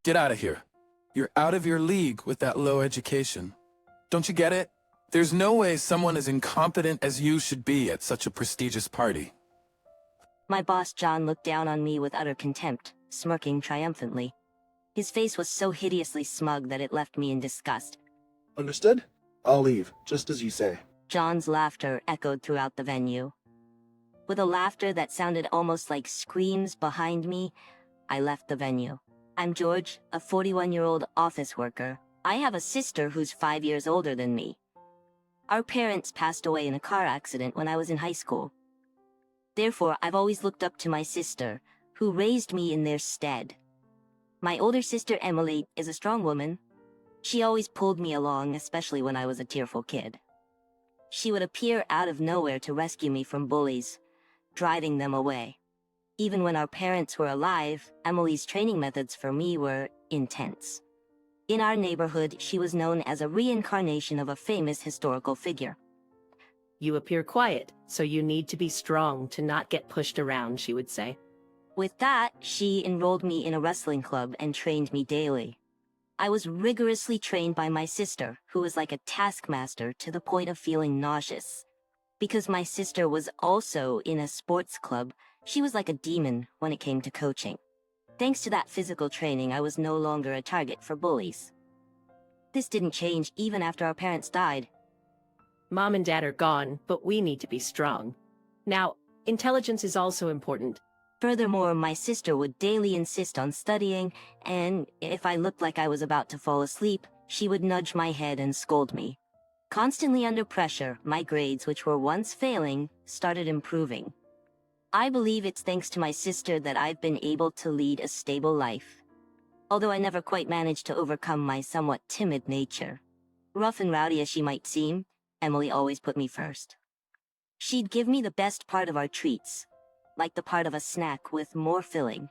Get out of here. You're out of your league with that low education. Don't you get it? There's no way someone as incompetent as you should be at such a prestigious party. My boss John looked down on me with utter contempt, smirking triumphantly. His face was so hideously smug that it left me in disgust. Understood? I'll leave, just as you say. John's laughter echoed throughout the venue. With a laughter that sounded almost like screams behind me, I left the venue. I'm George, a 41-year-old office worker. I have a sister who's 5 years older than me. Our parents passed away in a car accident when I was in high school. Therefore, I've always looked up to my sister, who raised me in their stead. My older sister Emily is a strong woman. She always pulled me along, especially when I was a tearful kid. She would appear out of nowhere to rescue me from bullies, driving them away. Even when our parents were alive, Emily's training methods for me were intense. In our neighborhood, she was known as a reincarnation of a famous historical figure. You appear quiet, so you need to be strong to not get pushed around, she would say. With that, she enrolled me in a wrestling club and trained me daily. I was rigorously trained by my sister, who was like a taskmaster to the point of feeling nauseous. Because my sister was also in a sports club, she was like a demon when it came to coaching. Thanks to that physical training, I was no longer a target for bullies. This didn't change even after our parents died. Mom and Dad are gone, but we need to be strong. Now, intelligence is also important. Furthermore, my sister would daily insist on studying, and if I looked like I was about to fall asleep, she would nudge my head and scold me. Constantly under pressure, my grades, which were once failing, started improving. I believe it's thanks to my sister that I've been able to lead a stable life. Although I never quite managed to overcome my somewhat timid nature. Rough and rowdy as she might seem, Emily always put me first. She'd give me the best part of our treats, like the part of a snack with more filling,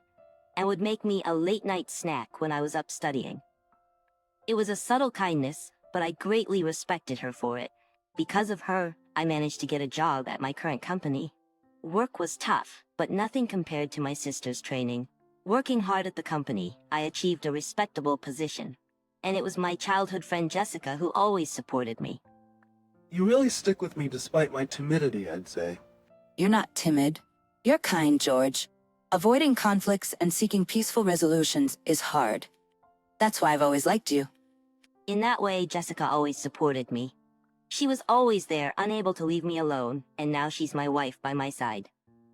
and would make me a late-night snack when I was up studying. It was a subtle kindness, but I greatly respected her for it. Because of her, I managed to get a job at my current company. Work was tough, but nothing compared to my sister's training. Working hard at the company, I achieved a respectable position. And it was my childhood friend Jessica who always supported me. You really stick with me despite my timidity, I'd say. You're not timid. You're kind, George. Avoiding conflicts and seeking peaceful resolutions is hard. That's why I've always liked you. In that way, Jessica always supported me. She was always there, unable to leave me alone, and now she's my wife by my side.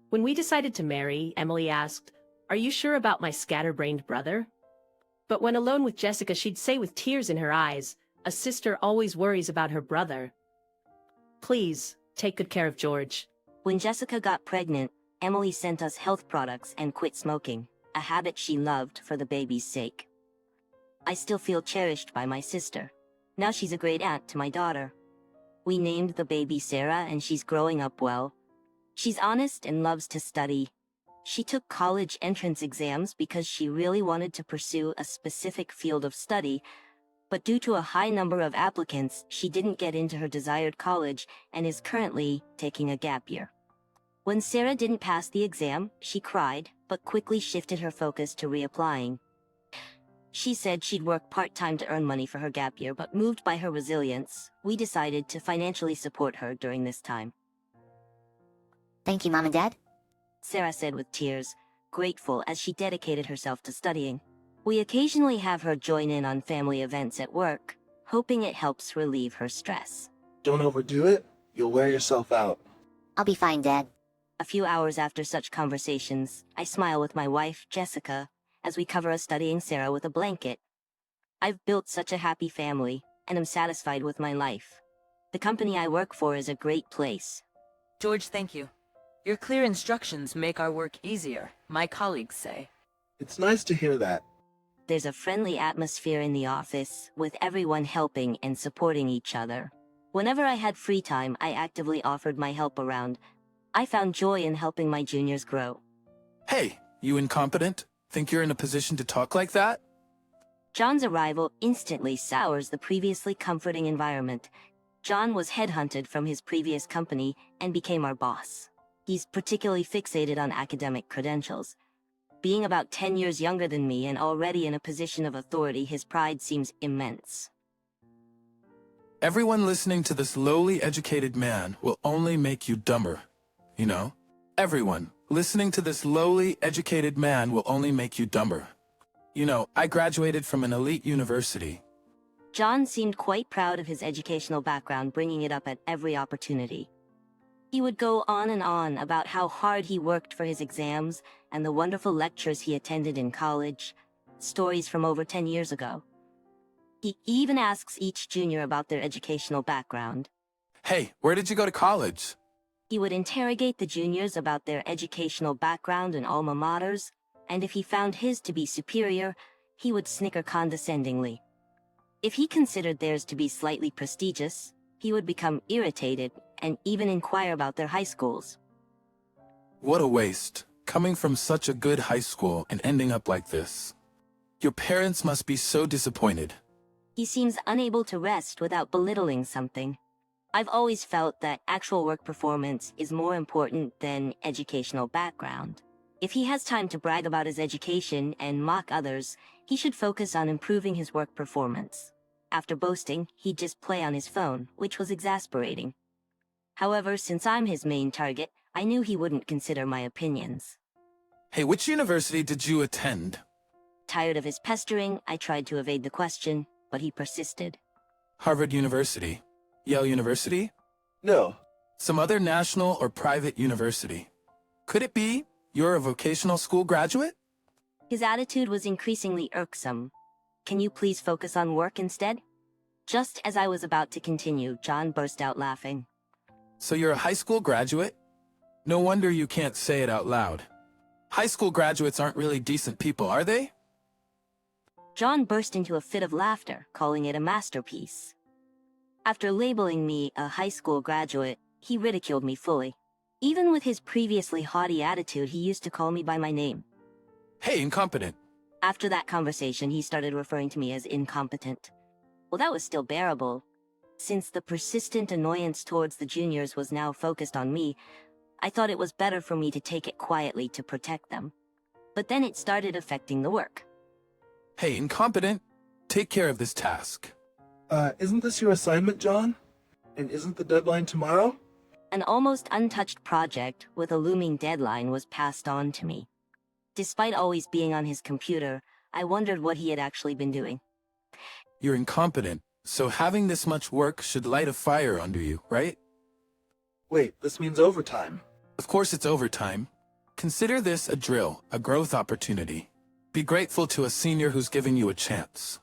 When we decided to marry, Emily asked, "Are you sure about my scatterbrained brother?" But when alone with Jessica, she'd say with tears in her eyes, "A sister always worries about her brother. Please, take good care of George." When Jessica got pregnant, Emily sent us health products and quit smoking, a habit she loved for the baby's sake. I still feel cherished by my sister. Now she's a great aunt to my daughter. We named the baby Sarah, and she's growing up well. She's honest and loves to study. She took college entrance exams because she really wanted to pursue a specific field of study, but due to a high number of applicants, she didn't get into her desired college and is currently taking a gap year. When Sarah didn't pass the exam, she cried, but quickly shifted her focus to reapplying. She said she'd work part-time to earn money for her gap year, but moved by her resilience, we decided to financially support her during this time. Thank you, Mom and Dad. Sarah said with tears, grateful as she dedicated herself to studying. We occasionally have her join in on family events at work, hoping it helps relieve her stress. Don't overdo it, you'll wear yourself out. I'll be fine, Dad. A few hours after such conversations, I smile with my wife, Jessica, as we cover a studying Sarah with a blanket. I've built such a happy family, and am satisfied with my life. The company I work for is a great place. George, thank you. Your clear instructions make our work easier, my colleagues say. It's nice to hear that. There's a friendly atmosphere in the office, with everyone helping and supporting each other. Whenever I had free time, I actively offered my help around. I found joy in helping my juniors grow. Hey, you incompetent? Think you're in a position to talk like that? John's arrival instantly sours the previously comforting environment. John was headhunted from his previous company and became our boss. He's particularly fixated on academic credentials. Being about 10 years younger than me and already in a position of authority, his pride seems immense. Everyone listening to this lowly educated man will only make you dumber. You know? Everyone listening to this lowly educated man will only make you dumber. You know, I graduated from an elite university. John seemed quite proud of his educational background, bringing it up at every opportunity. He would go on and on about how hard he worked for his exams and the wonderful lectures he attended in college, stories from over 10 years ago. He even asks each junior about their educational background. Hey, where did you go to college? He would interrogate the juniors about their educational background and alma maters, and if he found his to be superior, he would snicker condescendingly. If he considered theirs to be slightly prestigious, he would become irritated and even inquire about their high schools. What a waste, coming from such a good high school and ending up like this. Your parents must be so disappointed. He seems unable to rest without belittling something. I've always felt that actual work performance is more important than educational background. If he has time to brag about his education and mock others, he should focus on improving his work performance. After boasting, he'd just play on his phone, which was exasperating. However, since I'm his main target, I knew he wouldn't consider my opinions. Hey, which university did you attend? Tired of his pestering, I tried to evade the question, but he persisted. Harvard University? Yale University? No. Some other national or private university? Could it be you're a vocational school graduate? His attitude was increasingly irksome. Can you please focus on work instead? Just as I was about to continue, John burst out laughing. So you're a high school graduate? No wonder you can't say it out loud. High school graduates aren't really decent people, are they? John burst into a fit of laughter, calling it a masterpiece. After labeling me a high school graduate, he ridiculed me fully. Even with his previously haughty attitude, he used to call me by my name. Hey, incompetent. After that conversation, he started referring to me as incompetent. Well, that was still bearable. Since the persistent annoyance towards the juniors was now focused on me, I thought it was better for me to take it quietly to protect them. But then it started affecting the work. Hey, incompetent. Take care of this task. Isn't this your assignment, John? And isn't the deadline tomorrow? An almost untouched project with a looming deadline was passed on to me. Despite always being on his computer, I wondered what he had actually been doing. You're incompetent, so having this much work should light a fire under you, right? Wait, this means overtime. Of course it's overtime. Consider this a drill, a growth opportunity. Be grateful to a senior who's giving you a chance.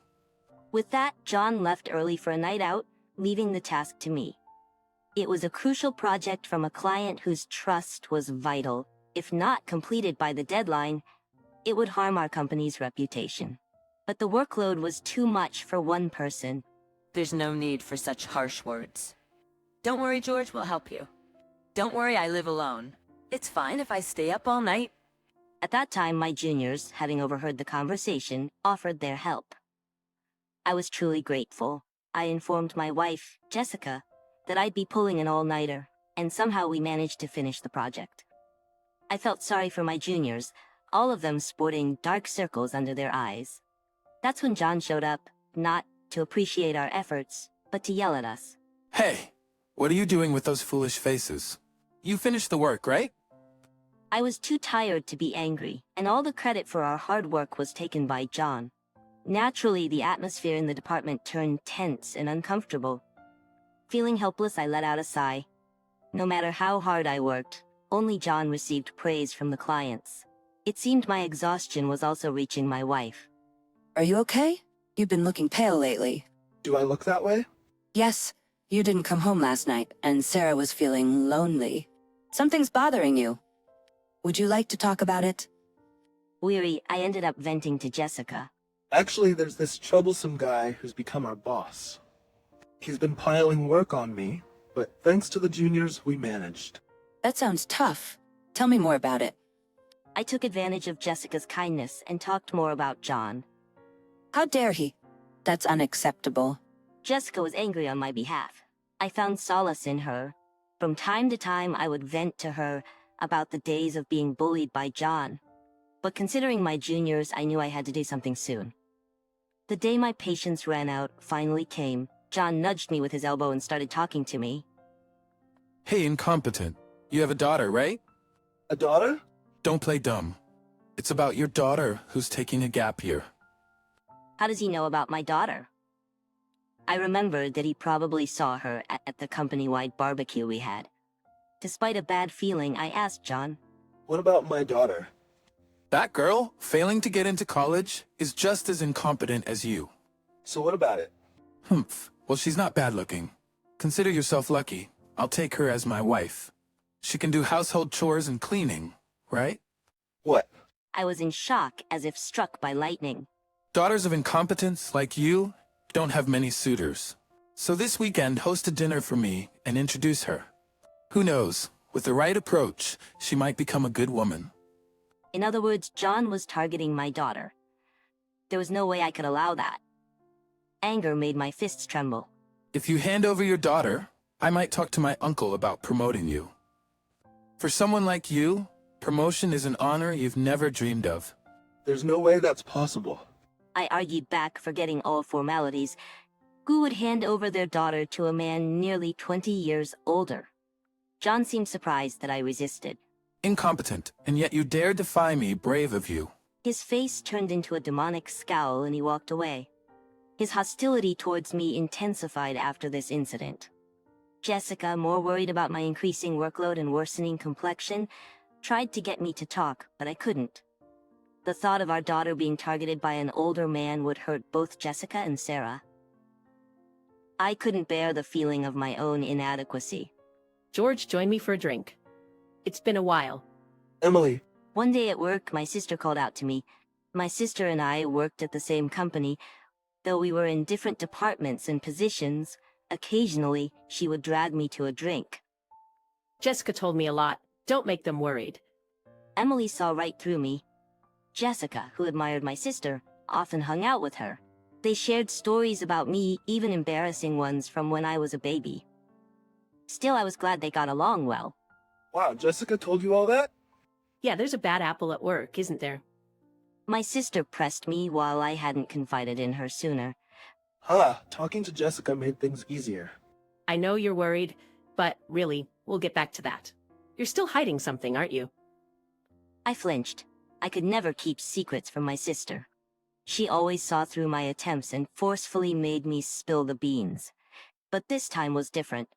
With that, John left early for a night out, leaving the task to me. It was a crucial project from a client whose trust was vital. If not completed by the deadline, it would harm our company's reputation. But the workload was too much for one person. There's no need for such harsh words. Don't worry, George, we'll help you. Don't worry, I live alone. It's fine if I stay up all night. At that time, my juniors, having overheard the conversation, offered their help. I was truly grateful. I informed my wife, Jessica, that I'd be pulling an all-nighter, and somehow we managed to finish the project. I felt sorry for my juniors, all of them sporting dark circles under their eyes. That's when John showed up, not to appreciate our efforts, but to yell at us. Hey, what are you doing with those foolish faces? You finished the work, right? I was too tired to be angry, and all the credit for our hard work was taken by John. Naturally, the atmosphere in the department turned tense and uncomfortable. Feeling helpless, I let out a sigh. No matter how hard I worked, only John received praise from the clients. It seemed my exhaustion was also reaching my wife. Are you okay? You've been looking pale lately. Do I look that way? Yes, you didn't come home last night, and Sarah was feeling lonely. Something's bothering you. Would you like to talk about it? Weary, I ended up venting to Jessica. Actually, there's this troublesome guy who's become our boss. He's been piling work on me, but thanks to the juniors, we managed. That sounds tough. Tell me more about it. I took advantage of Jessica's kindness and talked more about John. How dare he? That's unacceptable. Jessica was angry on my behalf. I found solace in her. From time to time, I would vent to her about the days of being bullied by John. But considering my juniors, I knew I had to do something soon. The day my patience ran out finally came. John nudged me with his elbow and started talking to me. Hey, incompetent. You have a daughter, right? A daughter? Don't play dumb. It's about your daughter who's taking a gap year. How does he know about my daughter? I remembered that he probably saw her at the company-wide barbecue we had. Despite a bad feeling, I asked John. What about my daughter? That girl, failing to get into college, is just as incompetent as you. So what about it? Humph. Well, she's not bad looking. Consider yourself lucky. I'll take her as my wife. She can do household chores and cleaning, right? What? I was in shock, as if struck by lightning. Daughters of incompetence like you don't have many suitors. So this weekend, host a dinner for me and introduce her. Who knows, with the right approach, she might become a good woman. In other words, John was targeting my daughter. There was no way I could allow that. Anger made my fists tremble. If you hand over your daughter, I might talk to my uncle about promoting you. For someone like you, promotion is an honor you've never dreamed of. There's no way that's possible. I argued back, forgetting all formalities. Who would hand over their daughter to a man nearly 20 years older? John seemed surprised that I resisted. Incompetent, and yet you dare defy me, brave of you. His face turned into a demonic scowl and he walked away. His hostility towards me intensified after this incident. Jessica, more worried about my increasing workload and worsening complexion, tried to get me to talk, but I couldn't. The thought of our daughter being targeted by an older man would hurt both Jessica and Sarah. I couldn't bear the feeling of my own inadequacy. George, join me for a drink. It's been a while. Emily, One day at work, my sister called out to me. My sister and I worked at the same company. Though we were in different departments and positions, occasionally she would drag me to a drink. Jessica told me a lot. Don't make them worried. Emily saw right through me. Jessica, who admired my sister, often hung out with her. They shared stories about me, even embarrassing ones from when I was a baby. Still, I was glad they got along well. wow, Jessica told you all that? Yeah, there's a bad apple at work, isn't there? My sister pressed me while I hadn't confided in her sooner. Huh, talking to Jessica made things easier. I know you're worried, but really, we'll get back to that. You're still hiding something, aren't you? I flinched. I could never keep secrets from my sister. She always saw through my attempts and forcefully made me spill the beans. But this time was different.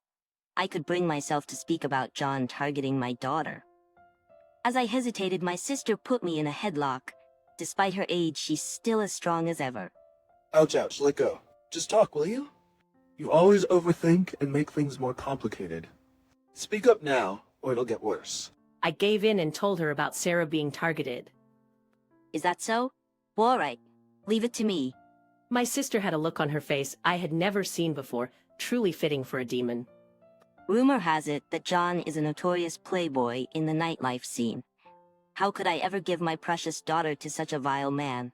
I could bring myself to speak about John targeting my daughter. As I hesitated, my sister put me in a headlock. Despite her age, she's still as strong as ever. Ouch, ouch, let go. Just talk, will you? You always overthink and make things more complicated. Speak up now, or it'll get worse. I gave in and told her about Sarah being targeted. Is that so? Well, all right. Leave it to me. My sister had a look on her face I had never seen before, truly fitting for a demon. Rumor has it that John is a notorious playboy in the nightlife scene. How could I ever give my precious daughter to such a vile man?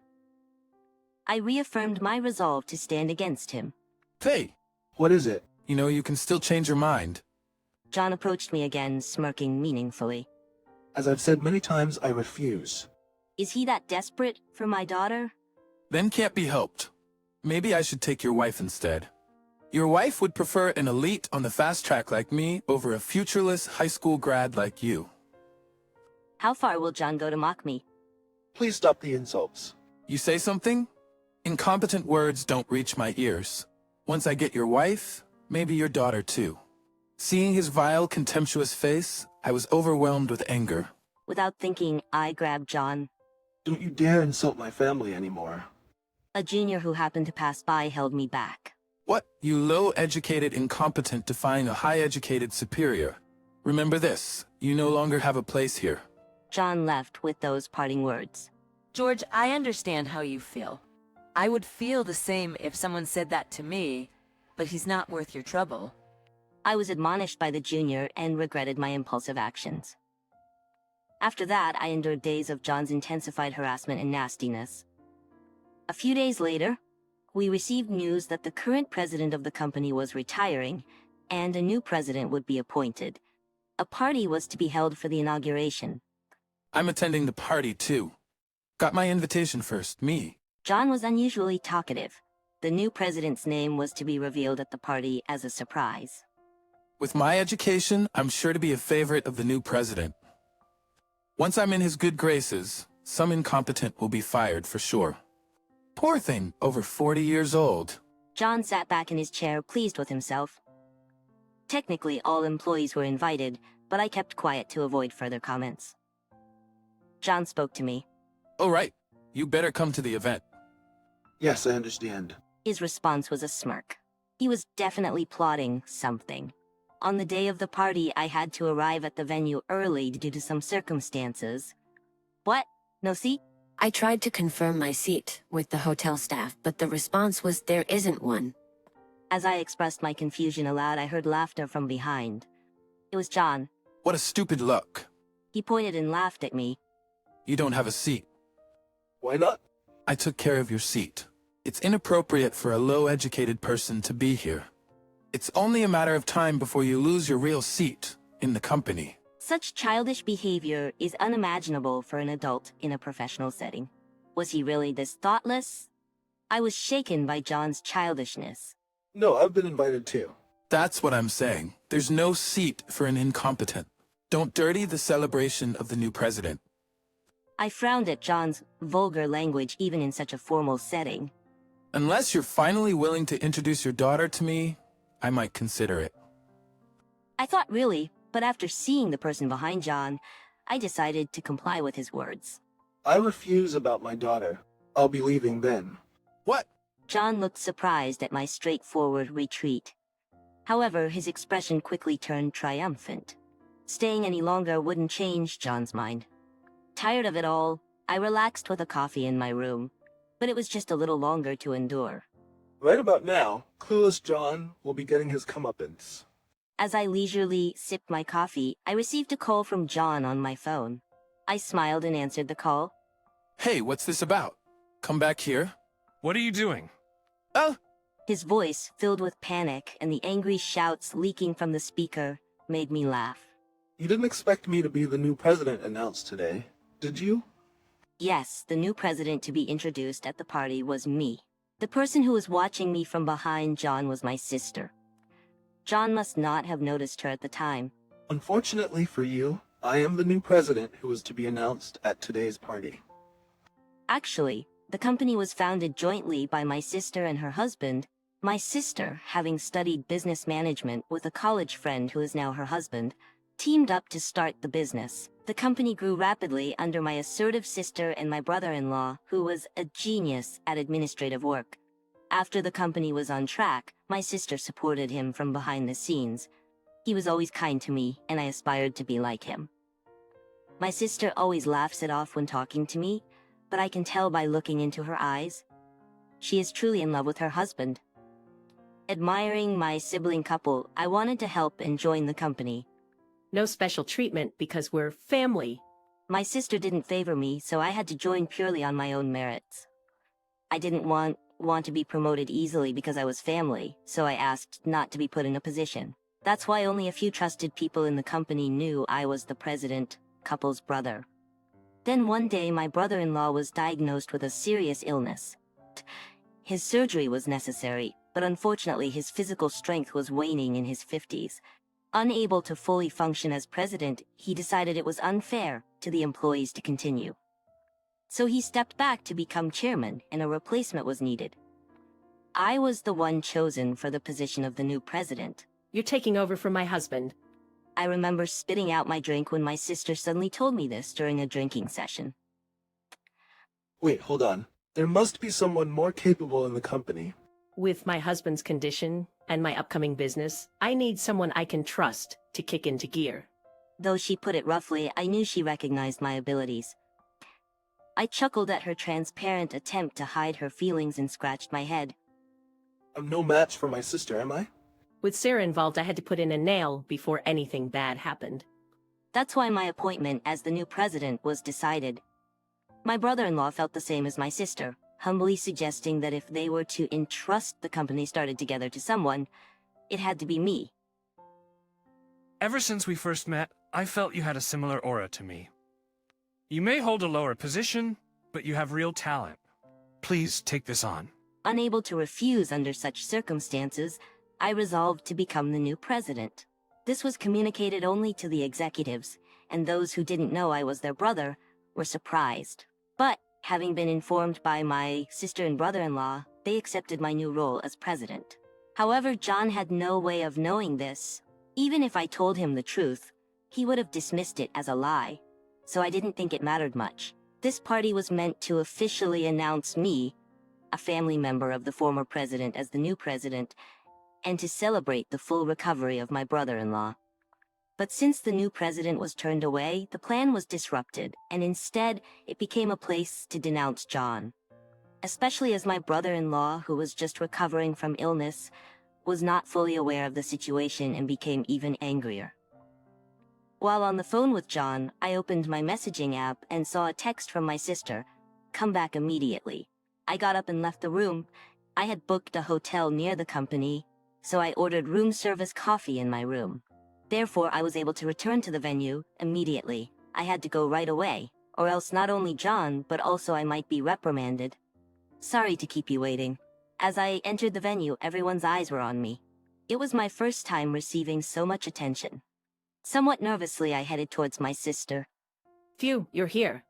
I reaffirmed my resolve to stand against him. Hey, What is it? you know you can still change your mind. John approached me again, smirking meaningfully. As I've said many times, I refuse. Is he that desperate for my daughter? Then can't be helped. Maybe I should take your wife instead. Your wife would prefer an elite on the fast track like me over a futureless high school grad like you. How far will John go to mock me? Please stop the insults. You say something? Incompetent words don't reach my ears. Once I get your wife, maybe your daughter too. Seeing his vile, contemptuous face, I was overwhelmed with anger. Without thinking, I grabbed John. Don't you dare insult my family anymore. A junior who happened to pass by held me back. What, you low-educated incompetent defying a high-educated superior? Remember this, you no longer have a place here. John left with those parting words. George, I understand how you feel. I would feel the same if someone said that to me, but he's not worth your trouble. I was admonished by the junior and regretted my impulsive actions. After that, I endured days of John's intensified harassment and nastiness. A few days later, we received news that the current president of the company was retiring, and a new president would be appointed. A party was to be held for the inauguration. I'm attending the party too. Got my invitation first, me. John was unusually talkative. The new president's name was to be revealed at the party as a surprise. With my education, I'm sure to be a favorite of the new president. Once I'm in his good graces, some incompetent will be fired for sure. Poor thing, over 40 years old. John sat back in his chair, pleased with himself. Technically, all employees were invited, but I kept quiet to avoid further comments. John spoke to me. Oh right, you better come to the event. Yes, I understand. His response was a smirk. He was definitely plotting something. On the day of the party, I had to arrive at the venue early due to some circumstances. What? No seat? I tried to confirm my seat with the hotel staff, but the response was there isn't one. As I expressed my confusion aloud, I heard laughter from behind. It was John. What a stupid luck. He pointed and laughed at me. You don't have a seat. Why not? I took care of your seat. It's inappropriate for a low-educated person to be here. It's only a matter of time before you lose your real seat in the company. Such childish behavior is unimaginable for an adult in a professional setting. Was he really this thoughtless? I was shaken by John's childishness. No, I've been invited too. That's what I'm saying. There's no seat for an incompetent. Don't dirty the celebration of the new president. I frowned at John's vulgar language even in such a formal setting. Unless you're finally willing to introduce your daughter to me, I might consider it. I thought really, but after seeing the person behind John, I decided to comply with his words. I refuse about my daughter. I'll be leaving then. What? John looked surprised at my straightforward retreat. However, his expression quickly turned triumphant. Staying any longer wouldn't change John's mind. Tired of it all, I relaxed with a coffee in my room, but it was just a little longer to endure. Right about now, clueless John will be getting his comeuppance. As I leisurely sipped my coffee, I received a call from John on my phone. I smiled and answered the call. Hey, what's this about? Come back here. What are you doing? Oh! His voice, filled with panic and the angry shouts leaking from the speaker, made me laugh. You didn't expect me to be the new president announced today, did you? Yes, the new president to be introduced at the party was me. The person who was watching me from behind John was my sister. John must not have noticed her at the time. Unfortunately for you, I am the new president who was to be announced at today's party. Actually, the company was founded jointly by my sister and her husband, my sister, having studied business management with a college friend who is now her husband, teamed up to start the business. The company grew rapidly under my assertive sister and my brother-in-law, who was a genius at administrative work. After the company was on track, my sister supported him from behind the scenes. He was always kind to me, and I aspired to be like him. My sister always laughs it off when talking to me, but I can tell by looking into her eyes. She is truly in love with her husband. Admiring my sibling couple, I wanted to help and join the company. No special treatment because we're family. My sister didn't favor me, so I had to join purely on my own merits. I didn't want to be promoted easily because I was family, so I asked not to be put in a position. That's why only a few trusted people in the company knew I was the president, couple's brother. Then one day my brother-in-law was diagnosed with a serious illness. His surgery was necessary, but unfortunately his physical strength was waning in his 50s. Unable to fully function as president, he decided it was unfair to the employees to continue. So he stepped back to become chairman, and a replacement was needed. I was the one chosen for the position of the new president. You're taking over from my husband. I remember spitting out my drink when my sister suddenly told me this during a drinking session. Wait, hold on. There must be someone more capable in the company. With my husband's condition and my upcoming business, I need someone I can trust to kick into gear. Though she put it roughly, I knew she recognized my abilities. I chuckled at her transparent attempt to hide her feelings and scratched my head. I'm no match for my sister, am I? With Sarah involved, I had to put in a nail before anything bad happened. That's why my appointment as the new president was decided. My brother-in-law felt the same as my sister, humbly suggesting that if they were to entrust the company started together to someone, it had to be me. Ever since we first met, I felt you had a similar aura to me. You may hold a lower position, but you have real talent. Please take this on. Unable to refuse under such circumstances, I resolved to become the new president. This was communicated only to the executives, and those who didn't know I was their brother were surprised. But, having been informed by my sister and brother-in-law, they accepted my new role as president. However, John had no way of knowing this. Even if I told him the truth, he would have dismissed it as a lie. So I didn't think it mattered much. This party was meant to officially announce me, a family member of the former president, as the new president, and to celebrate the full recovery of my brother-in-law. But since the new president was turned away, the plan was disrupted, and instead, it became a place to denounce John. Especially as my brother-in-law, who was just recovering from illness, was not fully aware of the situation and became even angrier. While on the phone with John, I opened my messaging app and saw a text from my sister, "Come back immediately." I got up and left the room. I had booked a hotel near the company, so I ordered room service coffee in my room. Therefore, I was able to return to the venue immediately. I had to go right away, or else not only John, but also I might be reprimanded. Sorry to keep you waiting. As I entered the venue, everyone's eyes were on me. It was my first time receiving so much attention. Somewhat nervously, I headed towards my sister. Phew, you're here.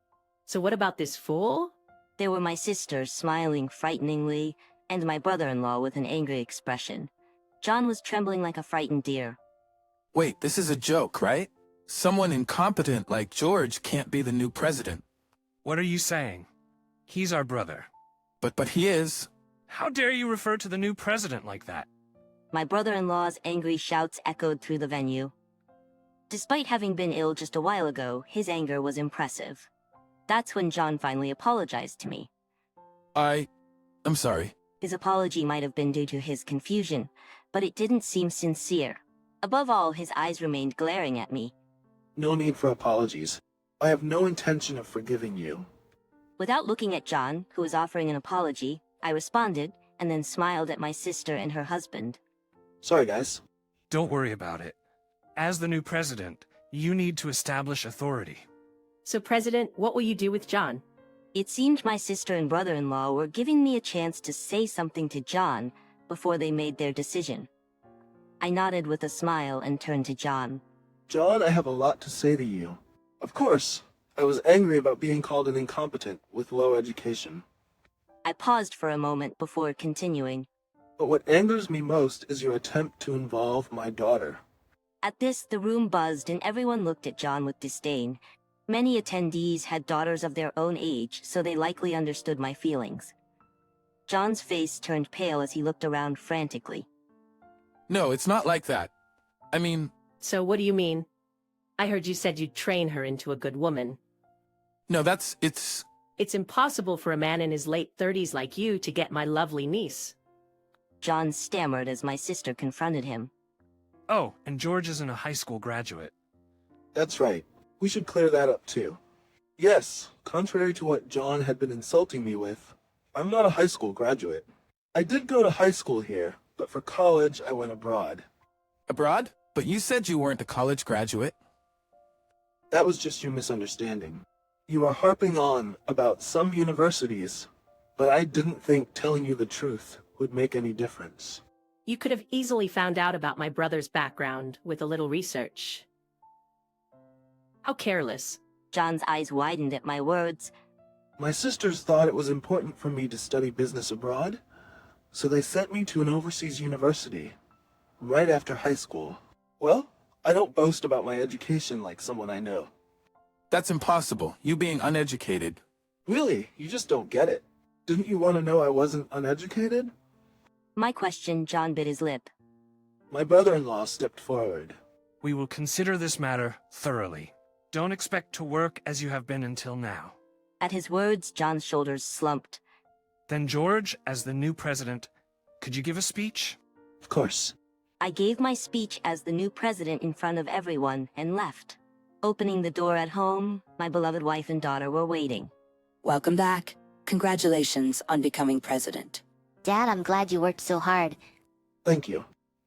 So what about this fool? There were my sister smiling frighteningly, and my brother-in-law with an angry expression. John was trembling like a frightened deer. Wait, this is a joke, right? Someone incompetent like George can't be the new president. What are you saying? He's our brother. But he is. How dare you refer to the new president like that? My brother-in-law's angry shouts echoed through the venue. Despite having been ill just a while ago, his anger was impressive. That's when John finally apologized to me. I'm sorry. His apology might have been due to his confusion, but it didn't seem sincere. Above all, his eyes remained glaring at me. No need for apologies. I have no intention of forgiving you. Without looking at John, who was offering an apology, I responded, and then smiled at my sister and her husband. Sorry, guys. Don't worry about it. As the new president, you need to establish authority. So, President, what will you do with John? It seemed my sister and brother-in-law were giving me a chance to say something to John before they made their decision. I nodded with a smile and turned to John. John, I have a lot to say to you. Of course, I was angry about being called an incompetent with low education. I paused for a moment before continuing. But what angers me most is your attempt to involve my daughter. At this, the room buzzed and everyone looked at John with disdain. Many attendees had daughters of their own age, so they likely understood my feelings. John's face turned pale as he looked around frantically. No, it's not like that. I mean... So what do you mean? I heard you said you'd train her into a good woman. No, it's... It's impossible for a man in his late 30s like you to get my lovely niece. John stammered as my sister confronted him. Oh, and George isn't a high school graduate. That's right. We should clear that up too. Yes, contrary to what John had been insulting me with, I'm not a high school graduate. I did go to high school here, but for college I went abroad. Abroad? But you said you weren't a college graduate. That was just your misunderstanding. You are harping on about some universities, but I didn't think telling you the truth would make any difference. You could have easily found out about my brother's background with a little research. How careless. John's eyes widened at my words. My sisters thought it was important for me to study business abroad, so they sent me to an overseas university, right after high school. Well, I don't boast about my education like someone I know. That's impossible, you being uneducated. Really? You just don't get it. Didn't you want to know I wasn't uneducated? My question, John bit his lip. My brother-in-law stepped forward. We will consider this matter thoroughly. Don't expect to work as you have been until now. At his words, John's shoulders slumped. Then George, as the new president, could you give a speech? Of course. I gave my speech as the new president in front of everyone and left. Opening the door at home, my beloved wife and daughter were waiting. Welcome back. Congratulations on becoming president. Dad, I'm glad you worked so hard. Thank you.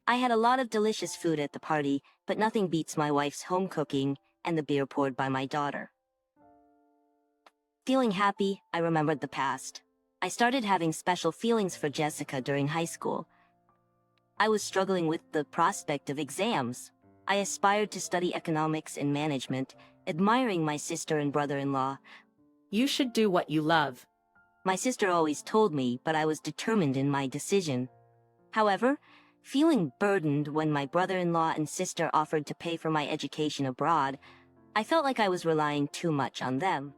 I had a lot of delicious food at the party, but nothing beats my wife's home cooking and the beer poured by my daughter. Feeling happy, I remembered the past. I started having special feelings for Jessica during high school. I was struggling with the prospect of exams. I aspired to study economics and management, admiring my sister and brother-in-law. You should do what you love. My sister always told me, but I was determined in my decision. However, feeling burdened when my brother-in-law and sister offered to pay for my education abroad, I felt like I was relying too much on them.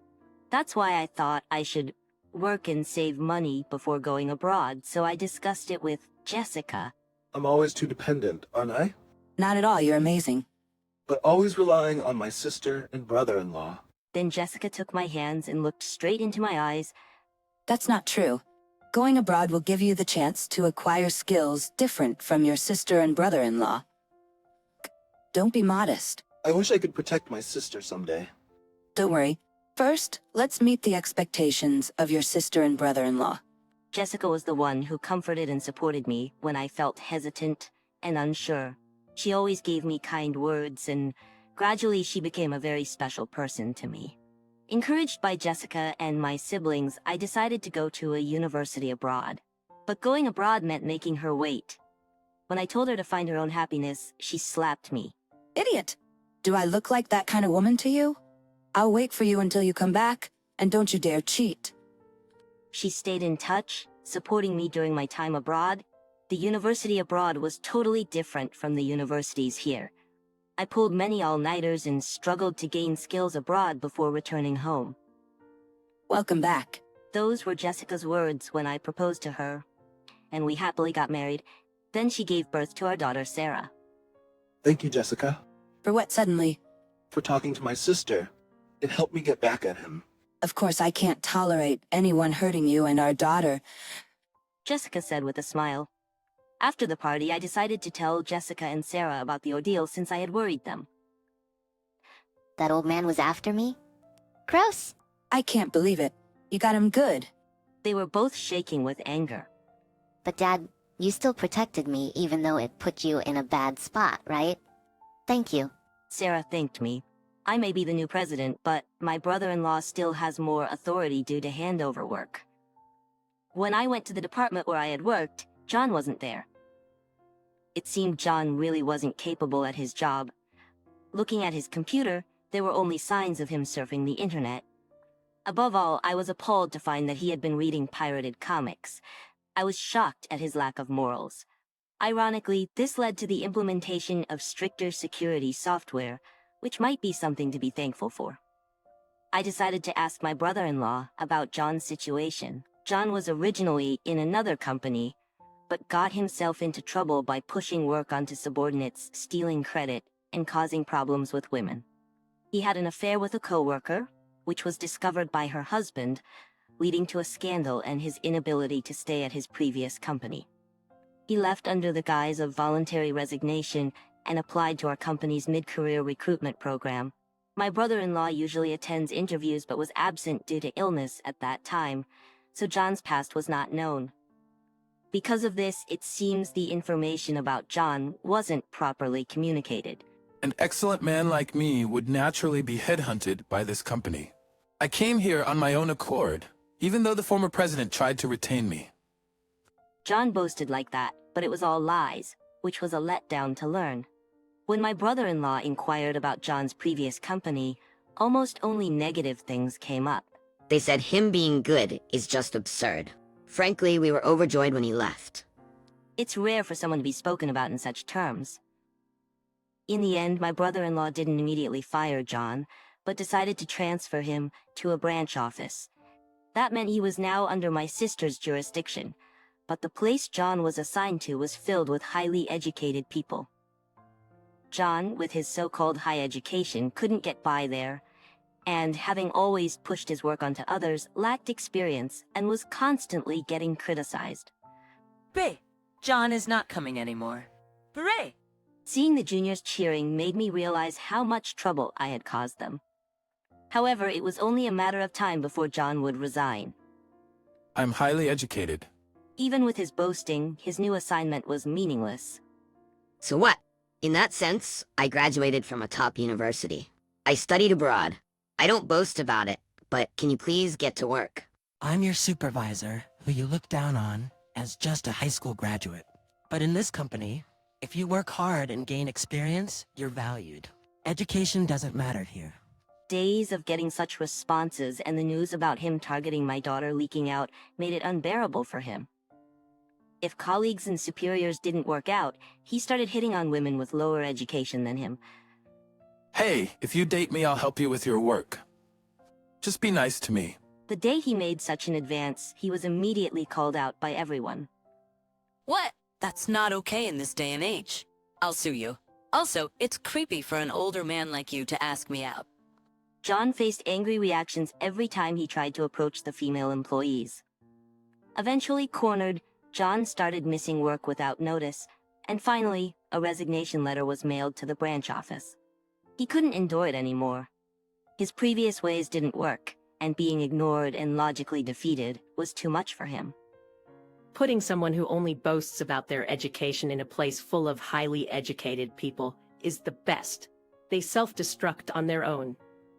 That's why I thought I should work and save money before going abroad, so I discussed it with Jessica. I'm always too dependent, aren't I? Not at all, you're amazing. But always relying on my sister and brother-in-law. Then Jessica took my hands and looked straight into my eyes. That's not true. Going abroad will give you the chance to acquire skills different from your sister and brother-in-law. Don't be modest. I wish I could protect my sister someday. Don't worry. First, let's meet the expectations of your sister and brother-in-law. Jessica was the one who comforted and supported me when I felt hesitant and unsure. She always gave me kind words, and gradually she became a very special person to me. Encouraged by Jessica and my siblings, I decided to go to a university abroad. But going abroad meant making her wait. When I told her to find her own happiness, she slapped me. Idiot! Do I look like that kind of woman to you? I'll wait for you until you come back, and don't you dare cheat. She stayed in touch, supporting me during my time abroad. The university abroad was totally different from the universities here. I pulled many all-nighters and struggled to gain skills abroad before returning home. Welcome back. Those were Jessica's words when I proposed to her, and we happily got married. Then she gave birth to our daughter, Sarah. Thank you, Jessica, For what suddenly? for talking to my sister. It helped me get back at him. Of course I can't tolerate anyone hurting you and our daughter. Jessica said with a smile. After the party, I decided to tell Jessica and Sarah about the ordeal since I had worried them. That old man was after me? Gross. I can't believe it. You got him good. They were both shaking with anger. But Dad, you still protected me even though it put you in a bad spot, right? Thank you. Sarah thanked me. I may be the new president, but my brother-in-law still has more authority due to handover work. When I went to the department where I had worked, John wasn't there. It seemed John really wasn't capable at his job. Looking at his computer, there were only signs of him surfing the internet. Above all, I was appalled to find that he had been reading pirated comics. I was shocked at his lack of morals. Ironically, this led to the implementation of stricter security software, which might be something to be thankful for. I decided to ask my brother-in-law about John's situation. John was originally in another company, but got himself into trouble by pushing work onto subordinates, stealing credit, and causing problems with women. He had an affair with a coworker, which was discovered by her husband, leading to a scandal and his inability to stay at his previous company. He left under the guise of voluntary resignation and applied to our company's mid-career recruitment program. My brother-in-law usually attends interviews but was absent due to illness at that time, so John's past was not known. Because of this, it seems the information about John wasn't properly communicated. An excellent man like me would naturally be headhunted by this company. I came here on my own accord, even though the former president tried to retain me. John boasted like that, but it was all lies, which was a letdown to learn. When my brother-in-law inquired about John's previous company, almost only negative things came up. They said him being good is just absurd. Frankly, we were overjoyed when he left. It's rare for someone to be spoken about in such terms. In the end, my brother-in-law didn't immediately fire John, but decided to transfer him to a branch office. That meant he was now under my sister's jurisdiction, but the place John was assigned to was filled with highly educated people. John, with his so-called high education, couldn't get by there, and having always pushed his work onto others, lacked experience and was constantly getting criticized. Hooray! John is not coming anymore. Hooray! Seeing the juniors cheering made me realize how much trouble I had caused them. However, it was only a matter of time before John would resign. I'm highly educated. Even with his boasting, his new assignment was meaningless. So what? In that sense, I graduated from a top university. I studied abroad. I don't boast about it, but can you please get to work? I'm your supervisor, who you look down on as just a high school graduate. But in this company, if you work hard and gain experience, you're valued. Education doesn't matter here. Days of getting such responses and the news about him targeting my daughter leaking out made it unbearable for him. If colleagues and superiors didn't work out, he started hitting on women with lower education than him. Hey, if you date me, I'll help you with your work. Just be nice to me. The day he made such an advance, he was immediately called out by everyone. What? That's not okay in this day and age. I'll sue you. Also, it's creepy for an older man like you to ask me out. John faced angry reactions every time he tried to approach the female employees. Eventually cornered, John started missing work without notice, and finally, a resignation letter was mailed to the branch office. He couldn't endure it anymore. His previous ways didn't work, and being ignored and logically defeated was too much for him. Putting someone who only boasts about their education in a place full of highly educated people is the best. They self-destruct on their own.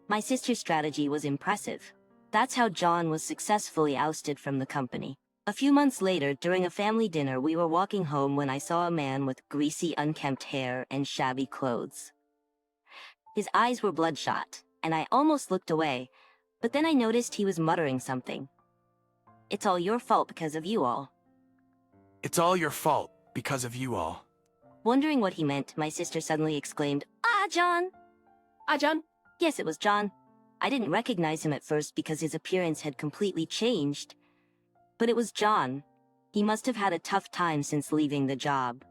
My sister's strategy was impressive. That's how John was successfully ousted from the company. A few months later, during a family dinner, we were walking home when I saw a man with greasy, unkempt hair and shabby clothes. His eyes were bloodshot, and I almost looked away, but then I noticed he was muttering something. "It's all your fault because of you all." It's all your fault because of you all. Wondering what he meant, my sister suddenly exclaimed, "Ah, John!" Ah, John? Yes, it was John. I didn't recognize him at first because his appearance had completely changed. But it was John. He must have had a tough time since leaving the job.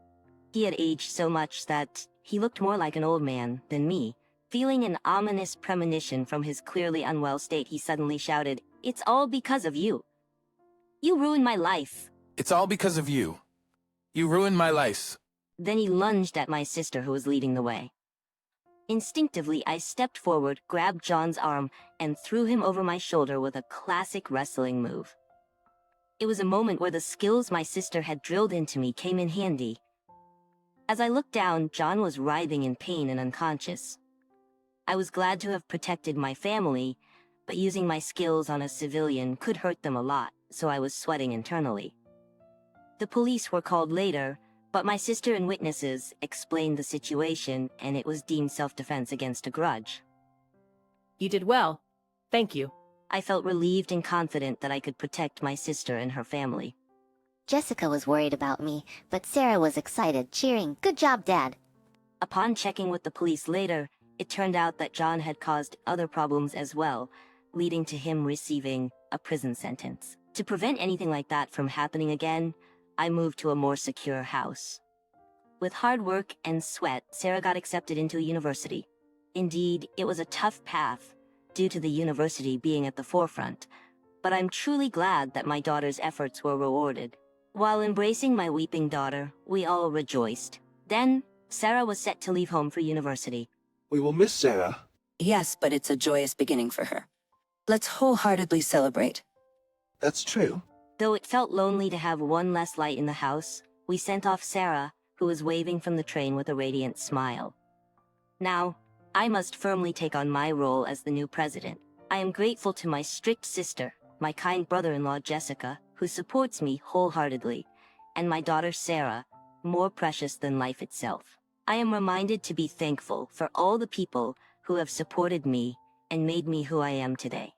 He had aged so much that he looked more like an old man than me. Feeling an ominous premonition from his clearly unwell state, he suddenly shouted, "It's all because of you. You ruined my life." It's all because of you. You ruined my life. Then he lunged at my sister, who was leading the way. Instinctively, I stepped forward, grabbed John's arm, and threw him over my shoulder with a classic wrestling move. It was a moment where the skills my sister had drilled into me came in handy. As I looked down, John was writhing in pain and unconscious. I was glad to have protected my family, but using my skills on a civilian could hurt them a lot, so I was sweating internally. The police were called later, but my sister and witnesses explained the situation, and it was deemed self-defense against a grudge. You did well. Thank you. I felt relieved and confident that I could protect my sister and her family. Jessica was worried about me, but Sarah was excited, cheering, "Good job, Dad." Upon checking with the police later, it turned out that John had caused other problems as well, leading to him receiving a prison sentence. To prevent anything like that from happening again, I moved to a more secure house. With hard work and sweat, Sarah got accepted into a university. Indeed, it was a tough path, due to the university being at the forefront, but I'm truly glad that my daughter's efforts were rewarded. While embracing my weeping daughter, we all rejoiced. Then, Sarah was set to leave home for university. We will miss Sarah. Yes, but it's a joyous beginning for her. Let's wholeheartedly celebrate. That's true. Though it felt lonely to have one less light in the house, we sent off Sarah, who was waving from the train with a radiant smile. Now, I must firmly take on my role as the new president. I am grateful to my strict sister, my kind brother-in-law Jessica, who supports me wholeheartedly, and my daughter Sarah, more precious than life itself. I am reminded to be thankful for all the people who have supported me and made me who I am today.